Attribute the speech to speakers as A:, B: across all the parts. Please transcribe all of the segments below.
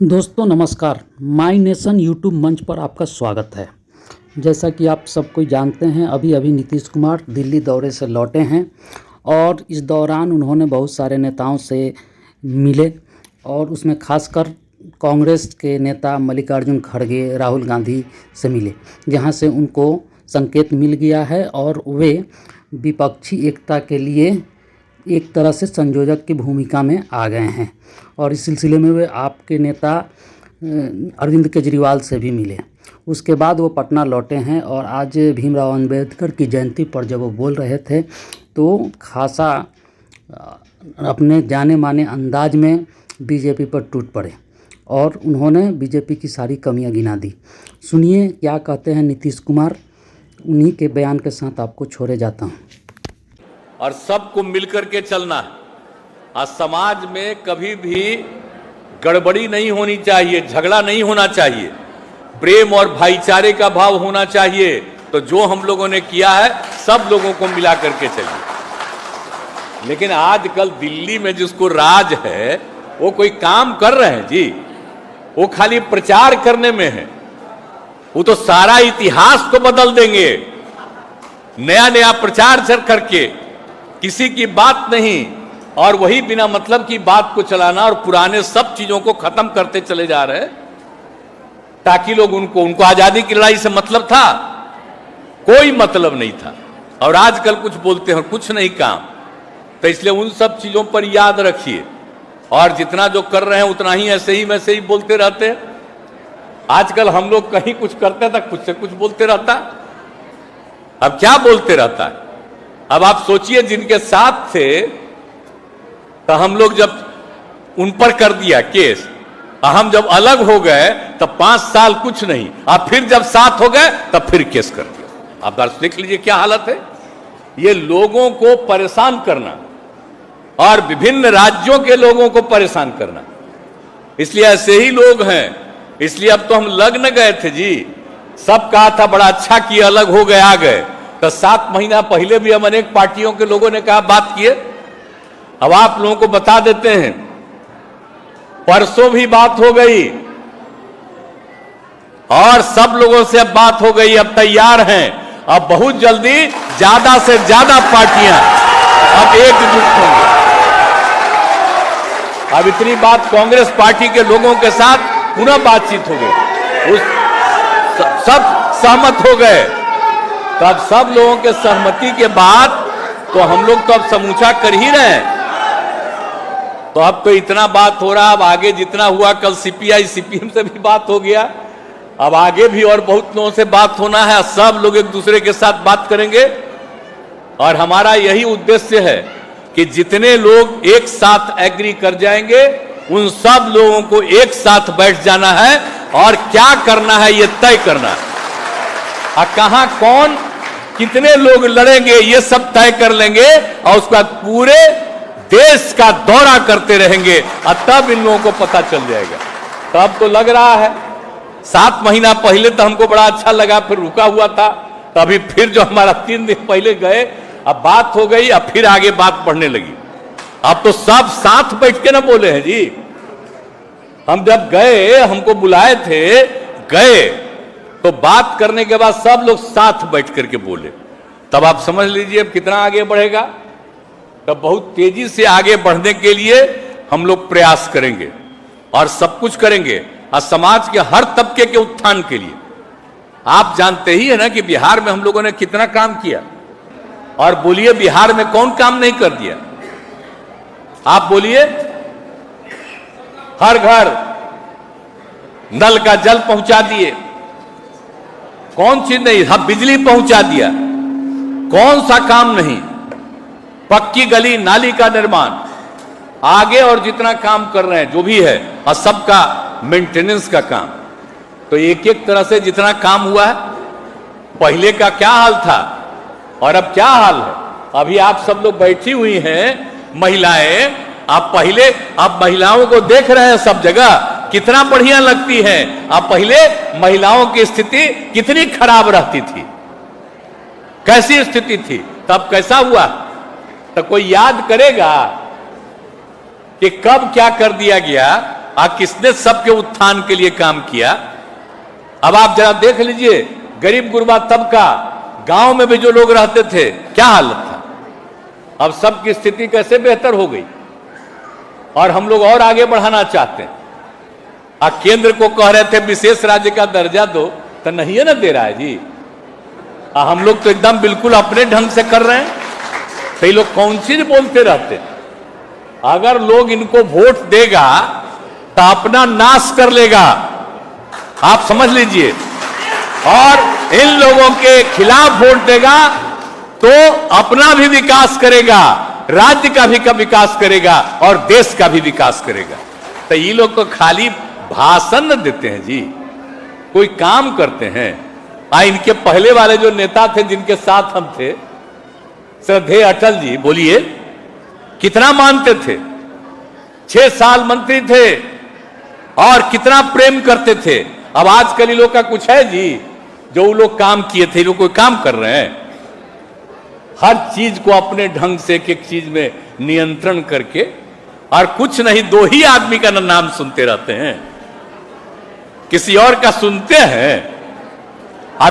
A: दोस्तों नमस्कार। My nation YouTube मंच पर आपका स्वागत है। जैसा कि आप सब कोई जानते हैं, अभी अभी नीतीश कुमार दिल्ली दौरे से लौटे हैं और इस दौरान उन्होंने बहुत सारे नेताओं से मिले और उसमें खासकर कांग्रेस के नेता मल्लिकार्जुन खड़गे, राहुल गांधी से मिले, जहां से उनको संकेत मिल गया है और वे विपक्षी एकता के लिए एक तरह से संयोजक की भूमिका में आ गए हैं। और इस सिलसिले में वे आपके नेता अरविंद केजरीवाल से भी मिले। उसके बाद वो पटना लौटे हैं और आज भीमराव अंबेडकर की जयंती पर जब वो बोल रहे थे तो खासा अपने जाने माने अंदाज में बीजेपी पर टूट पड़े और उन्होंने बीजेपी की सारी कमियां गिना दी। सुनिए क्या कहते हैं नीतीश कुमार। उन्हीं के बयान के साथ आपको छोड़े जाता हूँ।
B: और सबको मिलकर के चलना है। आज समाज में कभी भी गड़बड़ी नहीं होनी चाहिए, झगड़ा नहीं होना चाहिए, प्रेम और भाईचारे का भाव होना चाहिए। तो जो हम लोगों ने किया है सब लोगों को मिला करके चलिए। लेकिन आजकल दिल्ली में जिसको राज है वो कोई काम कर रहे हैं जी, वो खाली प्रचार करने में है। वो तो सारा इतिहास को बदल देंगे, नया नया प्रचार करके, किसी की बात नहीं, और वही बिना मतलब की बात को चलाना और पुराने सब चीजों को खत्म करते चले जा रहे हैं ताकि लोग उनको आजादी की लड़ाई से मतलब था, कोई मतलब नहीं था। और आजकल कुछ बोलते हैं कुछ नहीं काम। तो इसलिए उन सब चीजों पर याद रखिए और जितना जो कर रहे हैं उतना ही ऐसे ही वैसे ही बोलते रहते हैं। आजकल हम लोग कहीं कुछ करते तक कुछ से कुछ बोलते रहता। अब क्या बोलते रहता है। अब आप सोचिए जिनके साथ थे तो हम लोग जब उन पर कर दिया केस, हम जब अलग हो गए तब 5 साल कुछ नहीं, अब फिर जब साथ हो गए तब फिर केस कर दिया। आप देख लीजिए क्या हालत है। ये लोगों को परेशान करना और विभिन्न राज्यों के लोगों को परेशान करना, इसलिए ऐसे ही लोग हैं। इसलिए अब तो हम लग न गए थे जी, सब कहा था बड़ा अच्छा किया, अलग हो गए आ गए। तो 7 महीना पहले भी हम अनेक पार्टियों के लोगों ने कहा बात किए। अब आप लोगों को बता देते हैं, परसों भी बात हो गई और सब लोगों से अब बात हो गई, अब तैयार हैं। अब बहुत जल्दी ज्यादा से ज्यादा पार्टियां अब एकजुट होंगी। अब इतनी बात कांग्रेस पार्टी के लोगों के साथ पुनः बातचीत हो गई, सब सहमत हो गए। तो अब सब लोगों के सहमति के बाद तो हम लोग तो अब समूचा कर ही रहे हैं। तो अब तो इतना बात हो रहा, अब आगे जितना हुआ, कल सीपीआई सीपीएम से भी बात हो गया, अब आगे भी और बहुत लोगों से बात होना है। सब लोग एक दूसरे के साथ बात करेंगे और हमारा यही उद्देश्य है कि जितने लोग एक साथ एग्री कर जाएंगे उन सब लोगों को एक साथ बैठ जाना है और क्या करना है ये तय करना है। कहां कौन कितने लोग लड़ेंगे ये सब तय कर लेंगे और उसके बाद पूरे देश का दौरा करते रहेंगे और तब इन लोगों को पता चल जाएगा। तब तो लग रहा है 7 महीना पहले तो हमको बड़ा अच्छा लगा, फिर रुका हुआ था। तभी फिर जो हमारा 3 दिन पहले गए, अब बात हो गई, अब फिर आगे बात बढ़ने लगी। अब तो सब साथ बैठ के ना बोले हैं जी। हम जब गए, हमको बुलाए थे, गए तो बात करने के बाद सब लोग साथ बैठ करके बोले। तब आप समझ लीजिए अब कितना आगे बढ़ेगा। तब बहुत तेजी से आगे बढ़ने के लिए हम लोग प्रयास करेंगे और सब कुछ करेंगे और समाज के हर तबके के उत्थान के लिए। आप जानते ही है ना कि बिहार में हम लोगों ने कितना काम किया, और बोलिए बिहार में कौन काम नहीं कर दिया। आप बोलिए, हर घर नल का जल पहुंचा दिए, कौन चीज नहीं, हम बिजली पहुंचा दिया, कौन सा काम नहीं, पक्की गली नाली का निर्माण, आगे और जितना काम कर रहे हैं जो भी है, और सबका मेंटेनेंस का काम। तो एक एक तरह से जितना काम हुआ है, पहले का क्या हाल था और अब क्या हाल है। अभी आप सब लोग बैठी हुई हैं महिलाएं, आप पहले, अब महिलाओं को देख रहे हैं सब जगह कितना बढ़िया लगती है। अब पहले महिलाओं की स्थिति कितनी खराब रहती थी, कैसी स्थिति थी, तब कैसा हुआ। तो कोई याद करेगा कि कब क्या कर दिया गया किसने सबके उत्थान के लिए काम किया। अब आप जरा देख लीजिए, गरीब गुरबा तबका, गांव में भी जो लोग रहते थे, क्या हालत था। अब सबकी स्थिति कैसे बेहतर हो गई, और हम लोग और आगे बढ़ाना चाहते हैं। केंद्र को कह रहे थे विशेष राज्य का दर्जा दो, तो नहीं है ना दे रहा है जी। हम लोग तो एकदम बिल्कुल अपने ढंग से कर रहे हैं। तो ये लोग कौन चीज बोलते रहते हैं। अगर लोग इनको वोट देगा तो अपना नाश कर लेगा, आप समझ लीजिए। और इन लोगों के खिलाफ वोट देगा तो अपना भी विकास करेगा, राज्य का भी विकास करेगा और देश का भी विकास करेगा। तो ये लोग तो खाली भाषण न देते हैं जी, कोई काम करते हैं। इनके पहले वाले जो नेता थे जिनके साथ हम थे, श्रद्धेय अटल जी, बोलिए कितना मानते थे। 6 साल मंत्री थे और कितना प्रेम करते थे। अब आजकल ये लोग का कुछ है जी, जो वो लोग काम किए थे, लोग कोई काम कर रहे हैं। हर चीज को अपने ढंग से एक एक चीज में नियंत्रण करके, और कुछ नहीं, 2 ही आदमी का नाम सुनते रहते हैं, किसी और का सुनते हैं।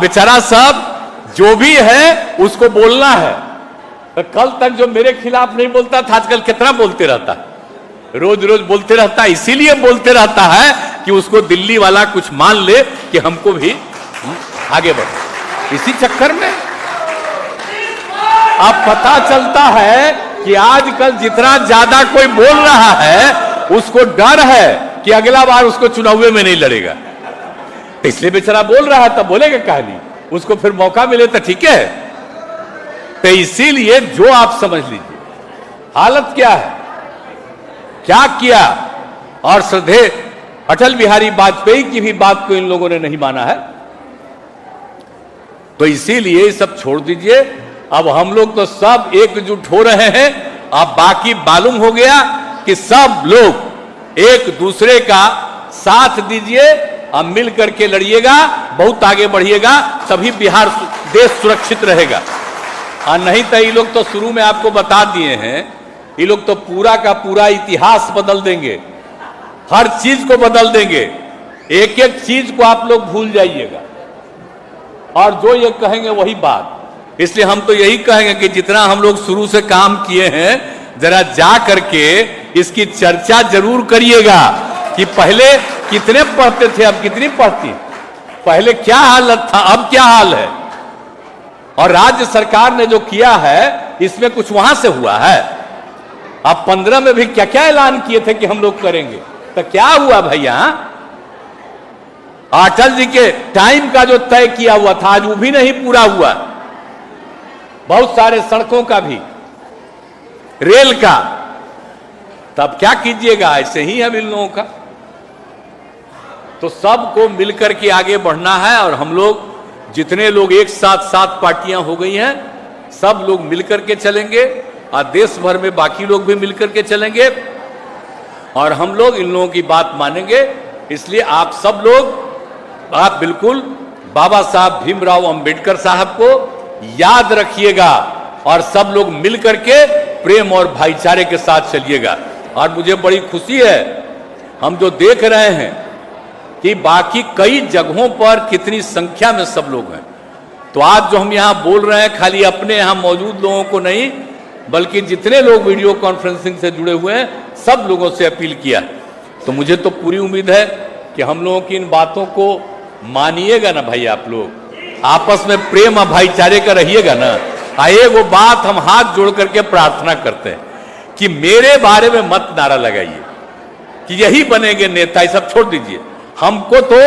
B: बेचारा सब जो भी है उसको बोलना है। तो कल तक जो मेरे खिलाफ नहीं बोलता था, आजकल कितना बोलते रहता है, रोज रोज बोलते रहता है। इसीलिए बोलते रहता है कि उसको दिल्ली वाला कुछ मान ले कि हमको भी आगे बढ़े। इसी चक्कर में अब पता चलता है कि आजकल जितना ज्यादा कोई बोल रहा है, उसको डर है कि अगला बार उसको चुनाव में नहीं लड़ेगा। इसलिए बेचारा बोल रहा है, तब बोलेगा कहानी, उसको फिर मौका मिले तो ठीक है। तो इसीलिए जो आप समझ लीजिए हालत क्या है, क्या किया। और श्रद्धेय अटल बिहारी वाजपेयी की भी बात को इन लोगों ने नहीं माना है। तो इसीलिए सब छोड़ दीजिए। अब हम लोग तो सब एकजुट हो रहे हैं। अब बाकी मालूम हो गया कि सब लोग एक दूसरे का साथ दीजिए, अब मिल करके लड़िएगा, बहुत आगे बढ़िएगा, तभी बिहार देश सुरक्षित रहेगा। और नहीं तो ये लोग तो शुरू में आपको बता दिए हैं, ये लोग तो पूरा का पूरा इतिहास बदल देंगे, हर चीज को बदल देंगे, एक एक चीज को आप लोग भूल जाइएगा और जो ये कहेंगे वही बात। इसलिए हम तो यही कहेंगे कि जितना हम लोग शुरू से काम किए हैं, जरा जा करके इसकी चर्चा जरूर करिएगा कि पहले कितने पढ़ते थे, अब कितनी पढ़ती, पहले क्या हालत था, अब क्या हाल है। और राज्य सरकार ने जो किया है इसमें कुछ वहां से हुआ है। अब 15 में भी क्या क्या ऐलान किए थे कि हम लोग करेंगे, तो क्या हुआ भैया। अटल जी के टाइम का जो तय किया हुआ था आज वो भी नहीं पूरा हुआ, बहुत सारे सड़कों का भी, रेल का। तब क्या कीजिएगा, ऐसे ही है इन लोगों का। तो सबको मिलकर के आगे बढ़ना है। और हम लोग जितने लोग एक साथ 7 पार्टियां हो गई हैं, सब लोग मिलकर के चलेंगे और देश भर में बाकी लोग भी मिलकर के चलेंगे और हम लोग इन लोगों की बात मानेंगे। इसलिए आप सब लोग, आप बिल्कुल बाबा साहब भीमराव अंबेडकर साहब को याद रखिएगा और सब लोग मिलकर के प्रेम और भाईचारे के साथ चलिएगा। और मुझे बड़ी खुशी है, हम जो देख रहे हैं कि बाकी कई जगहों पर कितनी संख्या में सब लोग हैं। तो आज जो हम यहाँ बोल रहे हैं, खाली अपने यहाँ मौजूद लोगों को नहीं, बल्कि जितने लोग वीडियो कॉन्फ्रेंसिंग से जुड़े हुए हैं, सब लोगों से अपील किया। तो मुझे तो पूरी उम्मीद है कि हम लोगों की इन बातों को मानिएगा ना भाई। आप लोग आपस में प्रेम और भाईचारे का रहिएगा ना। आइए वो बात हम हाथ जोड़ करके प्रार्थना करते हैं कि मेरे बारे में मत नारा लगाइए कि यही बनेंगे नेता, ये सब छोड़ दीजिए। हमको तो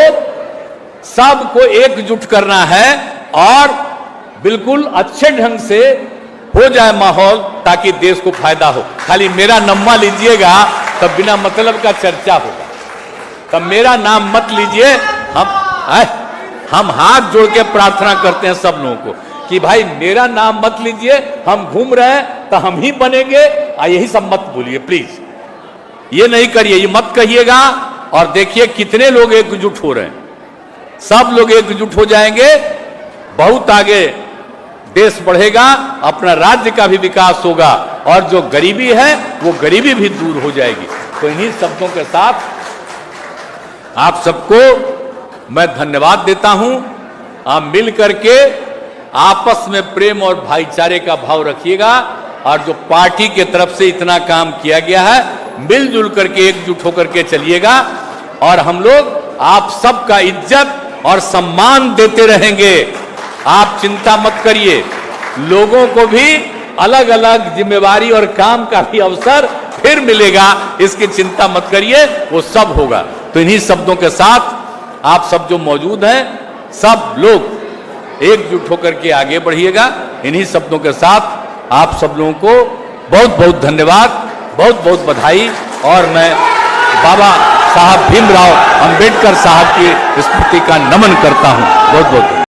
B: सबको एकजुट करना है और बिल्कुल अच्छे ढंग से हो जाए माहौल, ताकि देश को फायदा हो। खाली मेरा नम्मा लीजिएगा तब बिना मतलब का चर्चा होगा, तब मेरा नाम मत लीजिए। हम हाथ जोड़ के प्रार्थना करते हैं सब लोगों को कि भाई मेरा नाम मत लीजिए, हम घूम रहे हैं तो हम ही बनेंगे, यही सब मत बोलिए प्लीज। ये नहीं करिए, ये मत कहिएगा। और देखिए कितने लोग एकजुट हो रहे हैं, सब लोग एकजुट हो जाएंगे, बहुत आगे देश बढ़ेगा, अपना राज्य का भी विकास होगा और जो गरीबी है वो गरीबी भी दूर हो जाएगी। तो इन्हीं शब्दों के साथ आप सबको मैं धन्यवाद देता हूं। आप मिल करके आपस में प्रेम और भाईचारे का भाव रखिएगा और जो पार्टी के तरफ से इतना काम किया गया है मिलजुल करके एकजुट होकर के चलिएगा और हम लोग आप सबका इज्जत और सम्मान देते रहेंगे। आप चिंता मत करिए, लोगों को भी अलग अलग जिम्मेवारी और काम का भी अवसर फिर मिलेगा, इसकी चिंता मत करिए, वो सब होगा। तो इन्हीं शब्दों के साथ आप सब जो मौजूद हैं सब लोग एकजुट होकर के आगे बढ़िएगा। इन्हीं शब्दों के साथ आप सब लोगों को बहुत बहुत धन्यवाद, बहुत बहुत बधाई और मैं बाबा साहब भीमराव अंबेडकर साहब की स्मृति का नमन करता हूं। बहुत बहुत